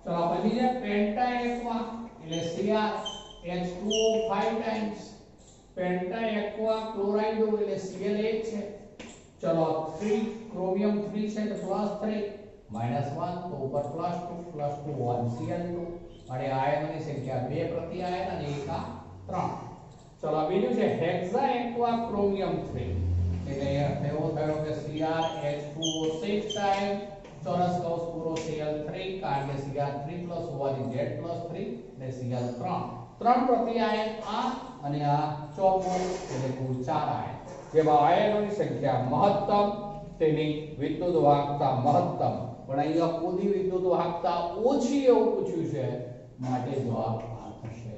ચલો પછી છે પેન્ટા એક્વા એટલે CrH2O5 ટાઈમ્સ પેન્ટા એક્વા ક્લોરાઇડો એટલે Cl એક છે ચલો 3 ક્રોમિયમ 3 છે તો +3 -1 તો ઉપર +2 +2 1 Cl2 માટે આયનોની સંખ્યા 2 પ્રતિ આયન અને એક આ 3 ચલો બીજું છે હેક્સા એક્વા ક્રોમિયમ 3 એટલે એવો થયો કે CrH2O6 ટાઈમ ચોરસ કૌંસ પૂરો Cl3 કારણ કે Cr3 પ્લસ હોવાથી Z+3 એટલે Cl3 3 પ્રતિ આયન આ અને આ ચોથું એટલે કુલ 4 આયન જેમાં આયનોની સંખ્યા મહત્તમ તેની વિદ્યુત વાહકતા મહત્તમ પણ અહીંયા કુલી વિદ્યુત વાહકતા ઓછી એવું પૂછ્યું છે માટે જવાબ આ થશે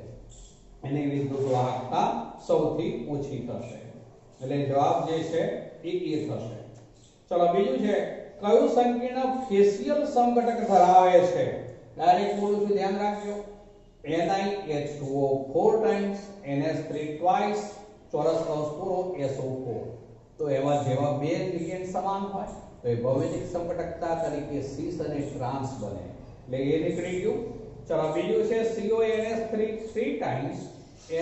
એની વિદ્યુત વાહકતા સૌથી ઓછી થશે એટલે જવાબ જે છે એ થશે ચલો બીજું છે કયું સંકીર્ણ ફેશિયલ સમઘટક ધરાવે છે ડાયરેક્ટ બોલું છું ધ્યાન રાખજો NiH2O4 ટાઈમ્સ NH3 ટ્વાઇસ ચોરસ કૌંસ પૂરો SO4 તો એમાં જેવા બે લિગેન્ડ સમાન હોય તો એ ભૌમિતિક સમઘટકતા તરીકે સિસ અને ટ્રાન્સ બને એટલે એ નીકળી ગયું ચલો બીજું છે CONH3 3 ટાઈમ્સ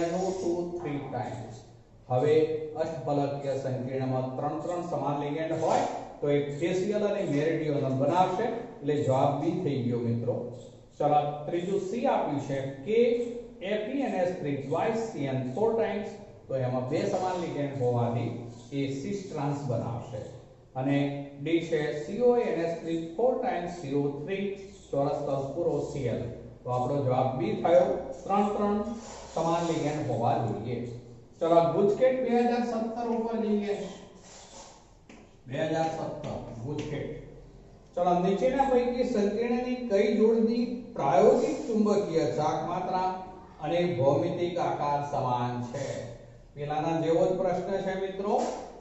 NO2 3 ટાઈમ્સ હવે અષ્ટફલકીય સંકીર્ણમાં 3 સમાન લિગેન્ડ હોય તો એક ફેશિયલ અને મેરિડિયનલ બનાવશે એટલે જવાબ બી થઈ ગયો મિત્રો ચલો ત્રીજું સી આપ્યું છે કે FeNH3 ટ્વાઇસ CN4 ટાઈમ્સ તો એમાં બે સમાન લિગેન્ડ હોવાથી એ સિસ ટ્રાન્સ બનાવશે અને ડી છે CONH3 4 ટાઈમ્સ CO3 ચોરસ કૌંસ પૂરો Cl તો આપણો જવાબ બી થયો 3 સમાન લિગેન્ડ હોવા જોઈએ ચલો ગુજકેટ 2017 ઉપર જઈએ 2017 ગુજકેટ ચલો નીચેના પૈકી સંકીર્ણની કઈ જોડની પ્રાયોગિક ચુંબકીય ચાક માત્રા અને ભૌમિતિક આકાર સમાન છે? પેલાના જેવો જ પ્રશ્ન છે મિત્રો.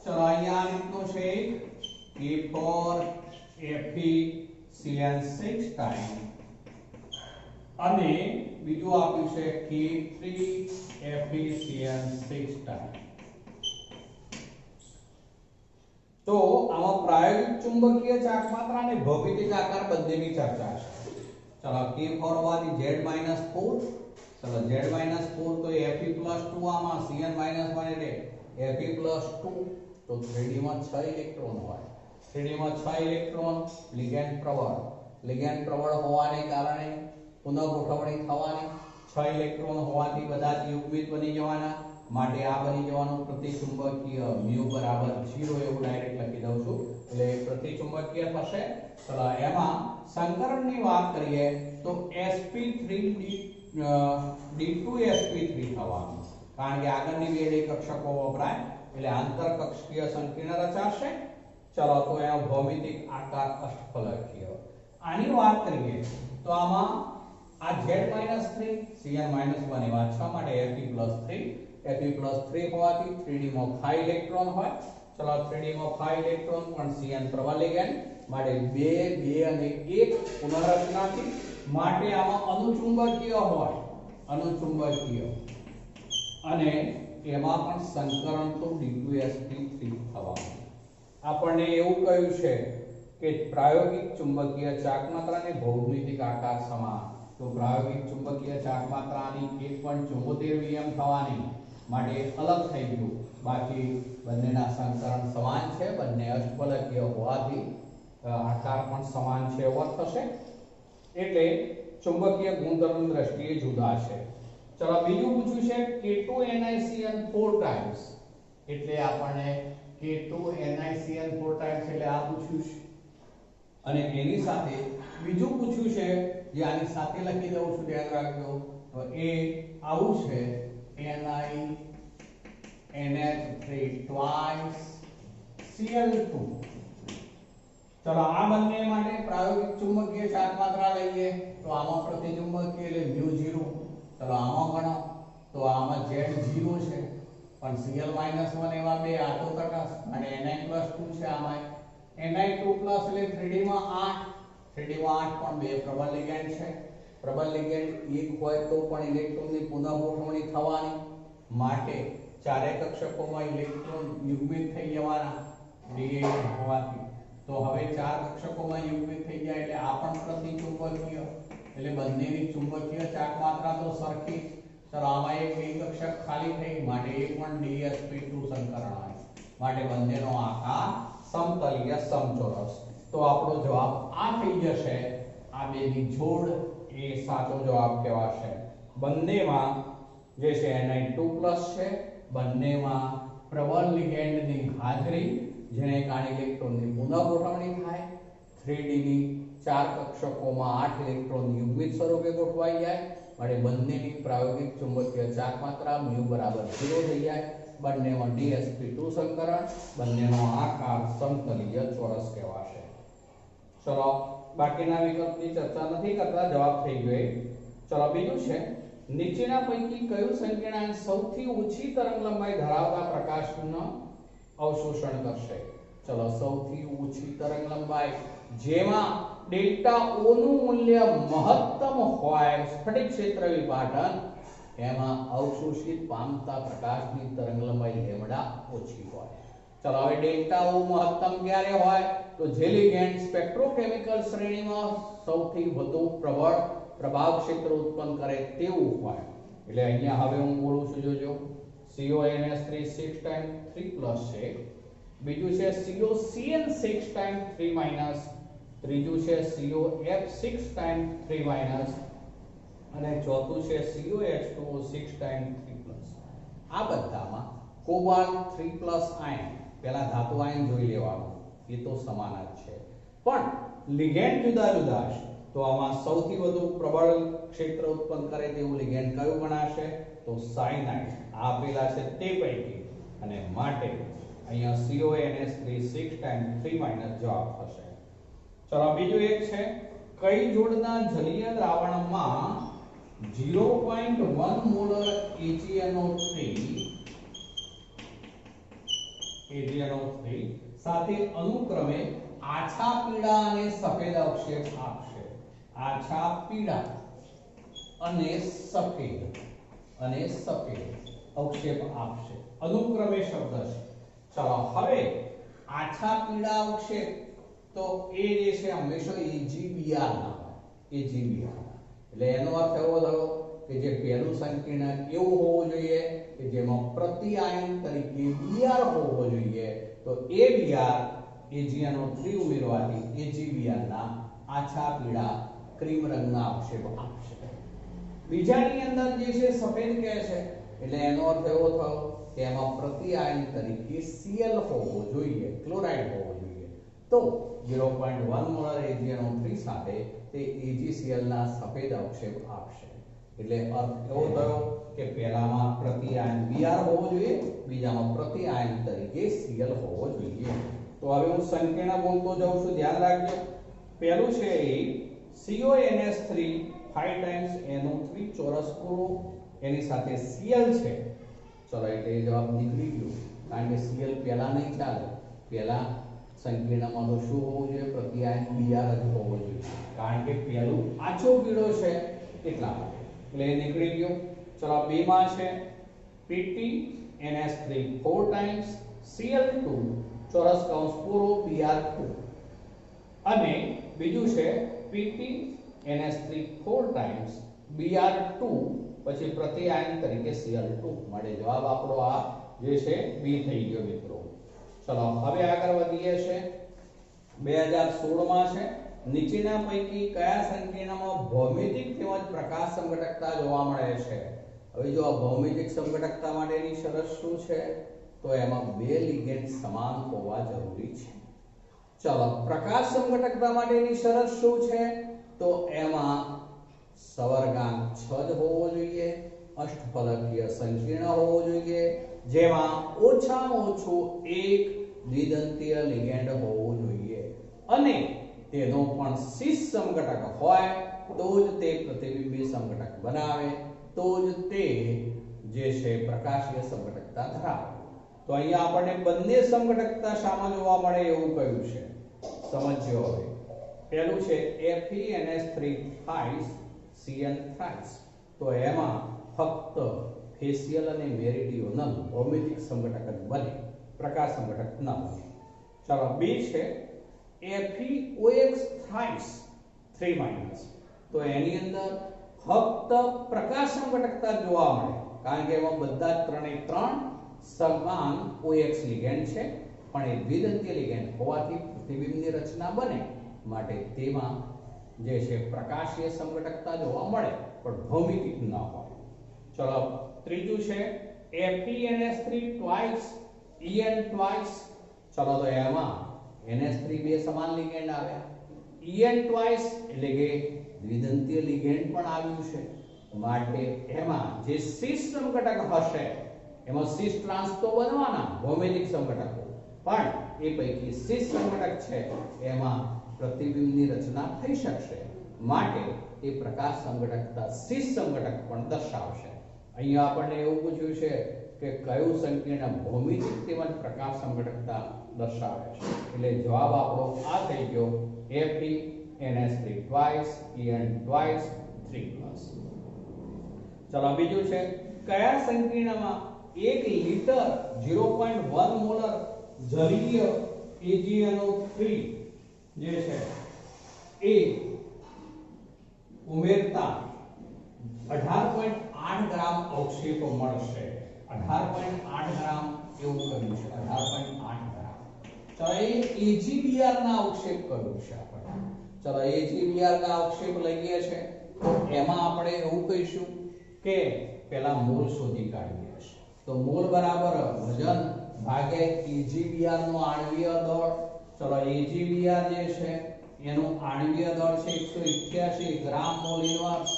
ચલો અહીંયા આ રીતનો છે K4 FeCN6 ટાઈમ અને બીજું આપ્યું છે K3 FeCN6 ટાઈમ. તો આમાં પ્રાયોગિક ચુંબકીય ચાક માત્રા અને ભૌમિતિક આકાર બંનેની ચર્ચા છે. ચલો K4 હોવાથી Z-4. ચલો Z-4 તો Fe+2 આમાં Cn-1 એટલે Fe+2 તો 3D માં 6 ઇલેક્ટ્રોન હોય. 3D માં 6 ઇલેક્ટ્રોન લિગેન્ડ પ્રબળ હોવાને કારણે પુનઃ ગોઠવણી થવાની. 6 ઇલેક્ટ્રોન હોવાથી બધા જ યુગ્મિત બની જવાના. માટે આ બની જવાનું પ્રતિચુંબકીય μ બરાબર 0 એવું ડાયરેક્ટ લખી દઉં છું. એટલે પ્રતિચુંબકીય થશે. ચલો એમાં સંકરણની વાત કરીએ તો sp3d2sp3 થવાનું. કારણ કે આગળની બે કક્ષકો વપરાય એટલે આંતરકક્ષીય સંકીર્ણ રચાશે. ચલો તો એનો ભૌમિતિક આકાર અષ્ટફલકીય. આની વાત કરીએ તો આમાં આ Z-3 Cn-1 એવા 6 માટે Fe+3 હોવાથી 3D માં 5 ઇલેક્ટ્રોન હોય. ચલો 3D માં 5 ઇલેક્ટ્રોન પણ Cn પ્રબળ લિગેન્ડ માટે 2 2 અને 1 પુનઃરચનાથી માટે આમાં અનુચુંબકીય હોય. અનુચુંબકીય અને એમાં પણ સંકરણ તો D2sp3 થવાનું. આપણને એવું કહ્યું છે કે પ્રાયોગિક ચુંબકીય ચાક માત્રાને ભૌમિતિક આકાર સમાન. તો પ્રાયોગિક ચુંબકીય ચાક માત્રાની 1.74 Vm થવાની માટે અલગ થઈ ગયું. બાકી બંનેના સંકરણ સમાન છે. બંને અષ્ટફલકીય હોવાથી આકાર પણ સમાન છે એવો થશે. એટલે ચુંબકીય ગુણધર્મ દ્રષ્ટિએ જુદા છે. ચલો બીજું પૂછ્યું છે K2NiCN4 ટાઈમ્સ એટલે આપણને K2NiCN4 ટાઈમ્સ એટલે આ પૂછ્યું છે. અને એની સાથે બીજું પૂછ્યું છે જે આની સાથે લખી દઉં છું, ધ્યાન રાખજો. તો એ આવું છે NiNH3 twice Cl2. ચલો આ બંને માટે પ્રાયોગિક ચુંબકીય ચાક માત્રા લઈએ તો આમાં પ્રતિચુંબકીય એટલે μ0. ચલો આમાં ગણો તો આમાં Z0 છે પણ Cl-1 એવા બે આ તો તટસ્થ અને Ni+2 છે. આમાં Ni2+ એટલે 3D માં 8 3D માં 8 પણ બે પ્રબળ લિગેન્ડ છે. પ્રબળ લિગેન્ડ એક હોય તો પણ ઇલેક્ટ્રોનની પુનઃ ગોઠવણી થવાની માટે ચારે કક્ષકોમાં ઇલેક્ટ્રોન યુગ્મિત થઈ જવાના D8 હોવાથી. તો હવે ચાર કક્ષકોમાં યુગ્મિત થઈ જાય એટલે આ પણ પ્રતિચુંબકીય એટલે બંનેની ચુંબકીય ચાક માત્રા તો સરખી. ચલો આમાં એક બે કક્ષક ખાલી થઈ માટે એક પણ dsp2 સંકરણ હોય માટે બંનેનો આકાર સમતલીય સમચોરસ. તો આપણો જવાબ આ થઈ જશે. આ બેની જોડ એ સાચો જવાબ કહેવાશે. બંનેમાં જે છે Ni2+ છે. બંનેમાં પ્રબળ લિગેન્ડની હાજરી જેને કારણે ઇલેક્ટ્રોનની પુનઃ ગોઠવણી થાય. 3D ની ચાર કક્ષકોમાં 8 ઇલેક્ટ્રોન યુગ્મિત સ્વરૂપે ગોઠવાઈ જાય માટે બંનેની પ્રાયોગિક ચુંબકીય ચાક માત્રા μ બરાબર 0 થઈ જાય. બંનેમાં dsp2 સંકરણ. બંનેનો આકાર સમતલીય ચોરસ કહેવાશે. ચલો બાકીના વિકલ્પની ચર્ચા નથી કરતા, જવાબ થઈ ગયો. ચલો બીજું છે નીચેના પૈકી કયું સંકીર્ણાંક સૌથી ઓછી તરંગલંબાઈ ધરાવતા પ્રકાશનું અવશોષણ કરશે? ચલો સૌથી ઓછી તરંગલંબાઈ જેમાં ડેલ્ટા O નું મૂલ્ય મહત્તમ હોય સ્ફટિક ક્ષેત્ર વિભાજન એમાં અવશોષિત પામતા પ્રકાશની તરંગલંબાઈ લેમ્ડા ઓછી હોય. ચલો હવે ડેલ્ટા O મહત્તમ ક્યારે હોય? તો જે લિગેન્ડ સ્પેક્ટ્રોકેમિકલ શ્રેણીમાં સૌથી વધુ પ્રબળ પ્રભાવ ક્ષેત્ર ઉત્પન્ન કરે તેવું હોય. એટલે અહીંયા હવે હું બોલું છું, જોજો. CONS3 6 ટાઈમ 3+ છે. બીજું છે COCN6 ટાઈમ 3-. ત્રીજું છે COF6 ટાઈમ 3-. અને ચોથું છે COH2O6 ટાઈમ 3+. આ બધામાં કોબાલ્ટ 3+ આયન પહેલા ધાતુ આયન જોઈ લેવાનું, એ તો સમાન જ છે પણ લિગેન્ડ જુદા જુદા હશે. તો આમાં સૌથી વધુ પ્રબળ ક્ષેત્ર ઉત્પન્ન કરે તેવું લિગેન્ડ કયું ગણાશે? તો સાયનાઇડ આપેલા છે તે પૈકી અને માટે અહીંયા CONS3 6 ટાઈમ 3- જવાબ થશે. ચલો બીજું એક છે કઈ જોડના જલીય દ્રાવણમાં 0.1 મોલર AgNO3 સાથે અનુક્રમે આછા પીળા અને સફેદ અવક્ષેપ આપશે. આછા પીળા અને સફેદ અવક્ષેપ આપશે. અનુક્રમે શબ્દ છે. ચલો હવે આછા પીળા અવક્ષેપ તો એ જે છે હંમેશા AgBr ના હોય. એટલે એનો અર્થ એવો થયો કે જે પહેલું સંકીર્ણક એવું હોવું જોઈએ કે જેમાં પ્રતિ આયન તરીકે Br હોવો જોઈએ. તો ABr AgNO3 ઉમેરવાથી AgBr ના આછા પીળા ક્રીમ રંગના અવક્ષેપ આપશે. બીજાની અંદર જે છે સફેદ કહે છે એટલે એનો અર્થ એવો થયો કે એમાં પ્રતિ આયન તરીકે Cl હોવો જોઈએ, ક્લોરાઇડ હોવો જોઈએ. તો 0.1 મોલર AgNO3 સાથે તે AgCl ના સફેદ અવક્ષેપ આપશે. એટલે અર્થ એવો થયો કે પહેલામાં પ્રતિ આયન Br હોવો જોઈએ, બીજામાં પ્રતિ આયન તરીકે Cl હોવો જોઈએ. તો હવે હું સંકીર્ણ બોલતો જાઉં છું, ધ્યાન રાખજો. પહેલું છે CONS3 5 times NO3 ચોરસ પૂરો એની સાથે Cl છે. ચલો એટલે એ જવાબ નીકળી ગયો કારણ કે Cl પહેલા નહીં ચાલે. પહેલા સંકીર્ણમાં તો શું હોવું જોઈએ? પ્રતિ આયન Br જ હોવો જોઈએ કારણ કે પહેલું આછો પીળો છે એટલા માટે. એટલે એ નીકળી ગયો. ચલો B માં છે PtNS3 4 times Cl2 ચોરસ કૌંસ પૂરો Br2 અને બીજું છે PtNS3 4 times Br2 પછી પ્રતિ આયન તરીકે Cl2 મળે. જવાબ આપણો આ જે છે B થઈ ગયો મિત્રો. ચલો હવે આગળ વધીએ છે 2016 માં છે નીચેના પૈકી કયા સંકીર્ણમાં ભૌમિતિક તેમજ પ્રકાશ સંઘટકતા જોવા મળે છે? હવે જો આ ભૌમિતિક સંઘટકતા માટેની શરત શું છે? તો એમાં બે લિગેન્ડ સમાન હોવા જરૂરી છે. ચલો પ્રકાશ સંઘટકતા માટેની શરત શું છે? તો એમાં સવર્ગાંક 6 જ હોવો જોઈએ, અષ્ટફલકીય સંકીર્ણ હોવો જોઈએ, જેમાં ઓછામાં ઓછું એક દ્વિદંતીય લિગેન્ડ હોવું જોઈએ અને તેનો પણ સીસ સમઘટક હોય તો જ તે પ્રતિબિંબી સમઘટક બનાવે, તો જ તે જે છે પ્રકાશીય સમઘટકતા ધરાવે. તો અહીંયા આપણને બંને સમઘટકતા શામાં જોવા મળે એવું કહ્યું છે. સમજજો હવે. પહેલું છે FeNS3 thrice Cn thrice. તો એમાં ફક્ત ફેશિયલ અને મેરીડિયોનલ ભૌમિતિક સમઘટક જ બને, પ્રકાશ સમઘટક ન બને. ચલો B છે FeOX thrice 3 minus. તો એની અંદર ફક્ત પ્રકાશ સમઘટકતા જોવા મળે કારણ કે એમાં બધા ત્રણે ત્રણ સમાન OX લિગેન્ડ છે પણ એ દ્વિદંતીય લિગેન્ડ હોવાથી પ્રતિબિંબની રચના બને માટે તેમાં જે છે પ્રકાશીય સમઘટકતા જોવા મળે પણ ભૌમિતિક ન હોય. ચલો ત્રીજું છે FeNS3 twice En twice. ચલો તો એમાં NS3 બે સમાન લિગેન્ડ આવ્યા, En twice એટલે કે દ્વિદંતીય લિગેન્ડ પણ આવ્યું છે માટે એમાં જે સીસ સમઘટક હશે એમાં સીસ ટ્રાન્સ તો બનવાના ભૌમિતિક સમઘટકો પણ એ પૈકી સીસ સમઘટક છે એમાં પ્રતિબિંબની રચના થઈ શકશે માટે એ પ્રકાશ સમઘટકતા સીસ સમઘટક પણ દર્શાવશે. અહીંયા આપણને એવું પૂછ્યું છે કે કયું સંકીર્ણ ભૌમિતિક તેમજ પ્રકાશ સમઘટકતા દર્શાવે છે એટલે જવાબ આપણો આ થઈ ગયો FeNS3 twice En twice 3 plus. ચલો બીજું છે કયા સંકીર્ણમાં 1 લિટર 0.1 મોલર જલીય AgNO3 જે છે એ ઉમેરતા 18.8 ગ્રામ અવક્ષેપ મળશે. 18.8 ગ્રામ એવું કર્યું છે, 18.8 ગ્રામ. ચલો એ AgBr ના અવક્ષેપ કર્યું છે આપણે. ચલો AgBr ના અવક્ષેપ લઈએ છે તો એમાં આપણે એવું કહીશું કે પહેલા મોલ શોધી કાઢીએ છે. તો મોલ બરાબર વજન ભાગ્યા AgBr નો આણ્વીય દળ. ચલો AgBr જે છે એનું આણ્વીય દળ છે 188 ગ્રામ મોલ ઇનવર્સ.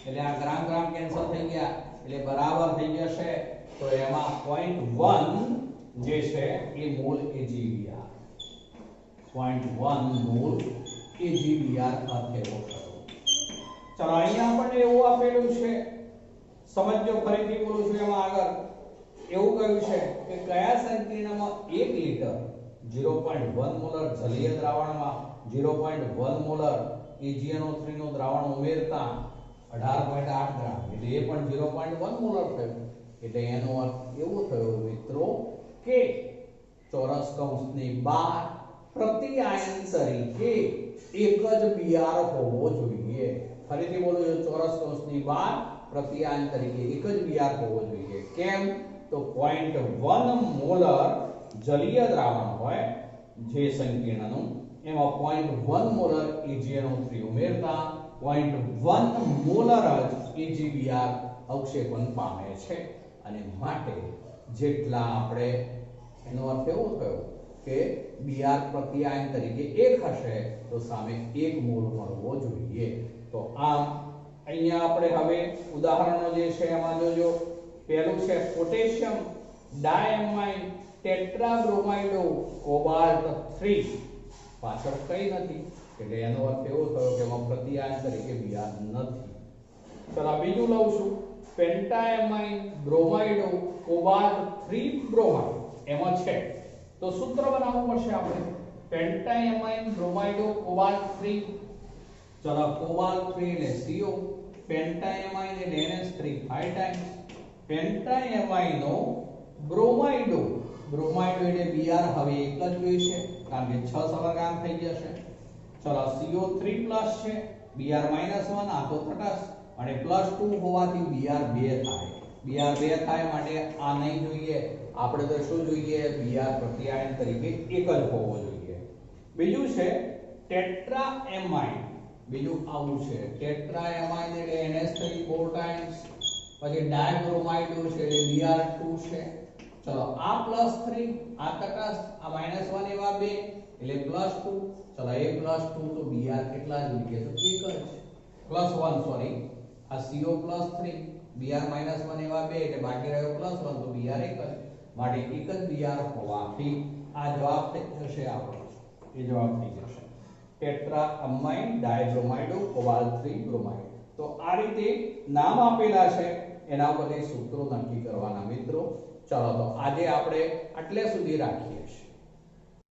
એટલે આ ગ્રામ ગ્રામ કેન્સલ થઈ ગયા એટલે બરાબર થઈ જશે તો એમાં 0.1 જે છે એ મોલ AgBr, 0.1 મોલ AgBr અર્થ એવો થયો. ચલો અહીંયા આપણને એવું આપેલું છે, સમજો ફરીથી બોલું છું એમાં આગળ એવું કહ્યું છે કે કયા સંકીર્ણમાં 1 લિટર 0.1 મોલર જલીય દ્રાવણમાં 0.1 મોલર AgNO3 નું દ્રાવણ ઉમેરતા 18.8 ગ્રામ એટલે એ પણ 0.1 મોલર થયું. એટલે એનો અર્થ એવો થયો મિત્રો કે ચોરસ કૌંસની બહાર પ્રતિ આયન તરીકે એક જ Br હોવો જોઈએ. ફરીથી બોલું છું, ચોરસ કૌંસની બહાર પ્રતિ આયન તરીકે એક જ Br હોવો જોઈએ. કેમ? તો 0.1 મોલર જલીય દ્રાવણ હોય જે સંકીર્ણનું, એમાં 0.1 મોલર AgNO3 ઉમેરતા 0.1 મોલર જ AgBr અવક્ષેપન પામે છે. અને માટે જેટલા આપણે, એનો અર્થ એવો થયો કે Br પ્રતિ આયન તરીકે 1 હશે તો સામે 1 મોલ મળવો જોઈએ. તો આમ અહીંયા આપણે હવે ઉદાહરણો જે છે એમાં જોજો. પહેલું છે પોટેશિયમ ડાયમાઇન ટેટ્રાબ્રોમાઇડો કોબાલ્ટ 3, પાછળ કઈ નથી એટલે એનો અર્થ એવો થયો કે એમાં પ્રતિ આયન તરીકે Br નથી. ચલો બીજું લઉં છું, પેન્ટાએમાઇન બ્રોમાઇડો કોબાલ્ટ 3 બ્રોમાઇડ. એમાં છે તો સૂત્ર બનાવવું પડશે આપણે. પેન્ટાએમાઇન બ્રોમાઇડો કોબાલ્ટ 3, ચલો કોબાલ્ટ 3 એટલે CO, પેન્ટાએમાઇન એટલે NH3 5 ટાઈમ્સ, પેન્ટાએમાઇનો બ્રોમાઇડો, બ્રોમાઇડો એટલે Br હવે એક જ જોઈશે કારણ કે 6 સવર્ગાંક થઈ જશે. ચલો CO3+ છે, Br -1 આ તો તટસ્થ અને +2 હોવાથી Br 2 થાય. Br 2 થાય માટે આ નહીં જોઈએ, આપણે તો શું જોઈએ? Br પ્રતિ આયન તરીકે એક જ હોવો જોઈએ. બીજું છે ટેટ્રાએમાઇન, બીજું આવું છે ટેટ્રાએમાઇન એટલે NH3 4 ટાઈમ્સ, પછી ડાયબ્રોમાઇડો છે એટલે Br2 છે. ચલો આ +3 આ તટસ્થ, આ -1 એવા 2 એટલે +2. ચલો a +2 તો Br કેટલા જોઈએ? તો એક જ, +1 સોરી, આ CO+3 Br -1 એવા 2 એટલે બાકી રહ્યો +1 તો Br એક જ, માટે એક જ Br હોવાથી આ જવાબ થઈ જશે આપણો. એ જવાબ થઈ જશે ટેટ્રાએમાઇન ડાયબ્રોમાઇડો કોબાલ્ટ 3 બ્રોમાઇડ. તો આ રીતે નામ આપેલા છે, એના પરથી સૂત્રો નક્કી કરવાના મિત્રો. ચલો તો આજે આપણે આટલે સુધી રાખીએ છીએ.